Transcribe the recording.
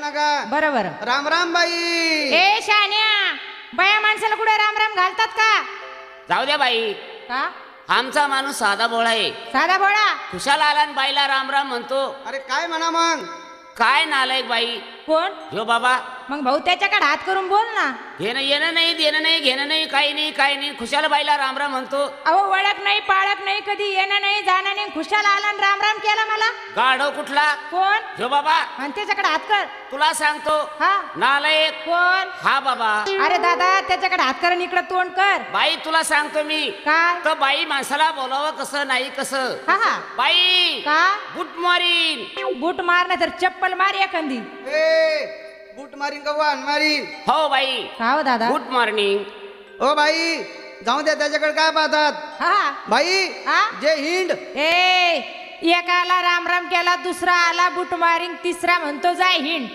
नका. बरोबर. राम राम बाई. ए शान्या, बाया माणसाला कुठे राम राम घालतात का? जाऊ द्या बाई, का आमचा माणूस साधा भोळा आहे. साधा भोळा? खुशाल आला आणि बाईला राम राम म्हणतो. अरे काय म्हणा मग. काय नालायक बाई. कोण? जो बाबा. मग भाऊ त्याच्याकडे हात करून बोल ना. घेणं येणं नाही, देणं नाही, घेणं नाही, काही नाही, काही नाही. खुशाल बाईला राम राम म्हणतो. अहो ओळख नाही पाळख नाही, कधी येणं नाही जाणं नाही, खुशाल आला आणि राम राम केला मला. गाढव कुठला? कोण? जो बाबा. आणि त्याच्याकडे हात कर. तुला सांगतो. हा. नालायक. कोण? हा बाबा. अरे दादा त्याच्याकडे हात कर आणि इकडे तोंड कर. बाई तुला सांगतो मी. काय? तर बाई माणसाला बोलावं कसं नाही कसं. हा हा. बाई. का? Good morning. बूट मार नाही तर चप्पल मार एखादी. ए बूट मारीन का वाहन मारीन. हो बाई. का हो दादा? Good morning. ओ बाई जाऊ द्या, त्याच्याकडे काय पाहतात. हा बाई हा. जे हिंड. ए एकाला राम राम केला, दुसरा आला बूट मारिंग, तिसरा म्हणतो जाय हिंड.